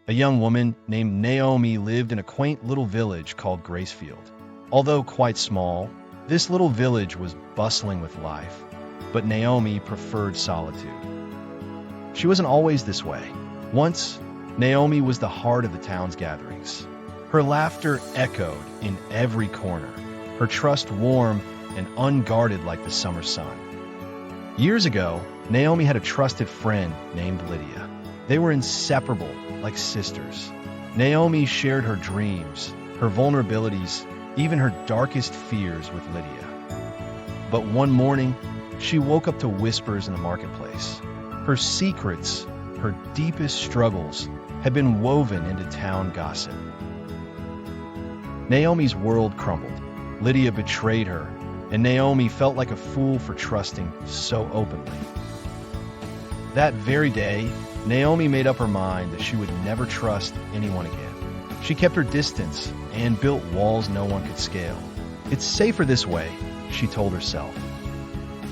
A young woman named Naomi lived in a quaint little village called Gracefield. Although quite small, this little village was bustling with life, but Naomi preferred solitude. She wasn't always this way. Once, Naomi was the heart of the town's gatherings. Her laughter echoed in every corner, her trust warm and unguarded like the summer sun. Years ago, Naomi had a trusted friend named Lydia. They were inseparable, like sisters. Naomi shared her dreams, her vulnerabilities, even her darkest fears with Lydia. But one morning, she woke up to whispers in the marketplace. Her secrets, her deepest struggles, had been woven into town gossip. Naomi's world crumbled. Lydia betrayed her, and Naomi felt like a fool for trusting so openly. That very day, Naomi made up her mind that she would never trust anyone again. She kept her distance and built walls no one could scale. It's safer this way, she told herself.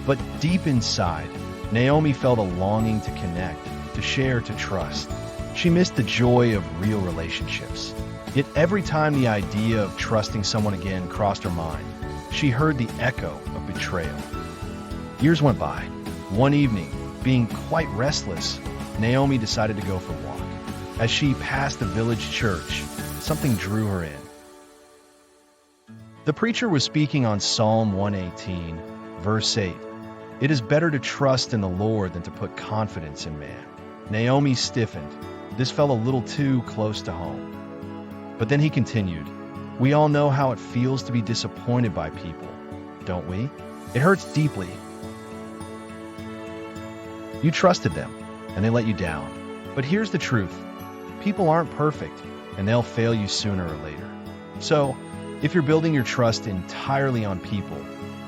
But deep inside, Naomi felt a longing to connect, to share, to trust. She missed the joy of real relationships. Yet every time the idea of trusting someone again crossed her mind, she heard the echo of betrayal. Years went by. One evening, being quite restless, Naomi decided to go for a walk. As she passed the village church, something drew her in. The preacher was speaking on Psalm 118, verse 8. It is better to trust in the Lord than to put confidence in man. Naomi stiffened. This felt a little too close to home. But then he continued, we all know how it feels to be disappointed by people, don't we? It hurts deeply. You trusted them, and they let you down. But here's the truth. People aren't perfect, and they'll fail you sooner or later. So, if you're building your trust entirely on people,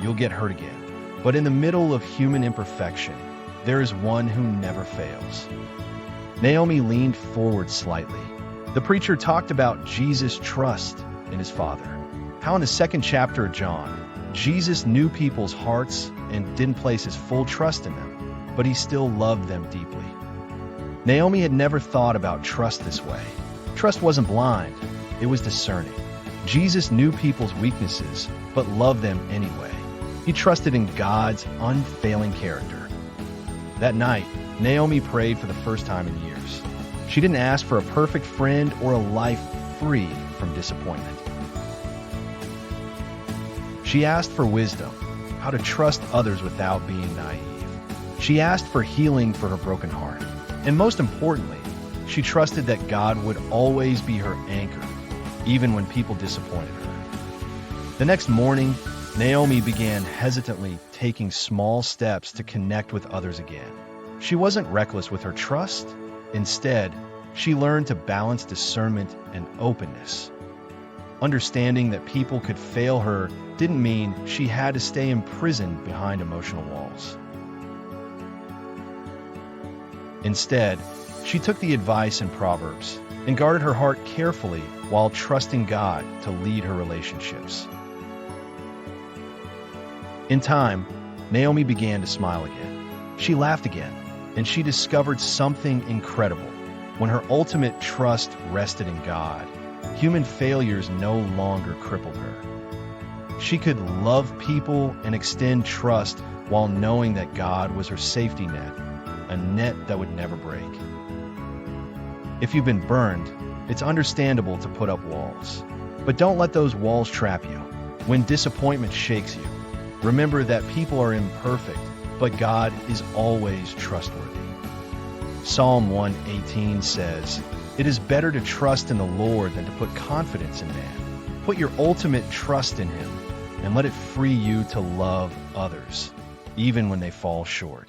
you'll get hurt again. But in the middle of human imperfection, there is one who never fails. Naomi leaned forward slightly. The preacher talked about Jesus' trust in his Father. How in the second chapter of John, Jesus knew people's hearts and didn't place his full trust in them, but he still loved them deeply. Naomi had never thought about trust this way. Trust wasn't blind, it was discerning. Jesus knew people's weaknesses, but loved them anyway. He trusted in God's unfailing character. That night, Naomi prayed for the first time in years. She didn't ask for a perfect friend or a life free from disappointment. She asked for wisdom, how to trust others without being naive. She asked for healing for her broken heart. And most importantly, she trusted that God would always be her anchor, even when people disappointed her. The next morning, Naomi began hesitantly taking small steps to connect with others again. She wasn't reckless with her trust. Instead, she learned to balance discernment and openness. Understanding that people could fail her didn't mean she had to stay imprisoned behind emotional walls. Instead, she took the advice in Proverbs and guarded her heart carefully while trusting God to lead her relationships. In time, Naomi began to smile again. She laughed again, and she discovered something incredible. When her ultimate trust rested in God, human failures no longer crippled her. She could love people and extend trust while knowing that God was her safety net, a net that would never break. If you've been burned, it's understandable to put up walls. But don't let those walls trap you. When disappointment shakes you, remember that people are imperfect, but God is always trustworthy. Psalm 118 says, it is better to trust in the Lord than to put confidence in man. Put your ultimate trust in him and let it free you to love others, even when they fall short.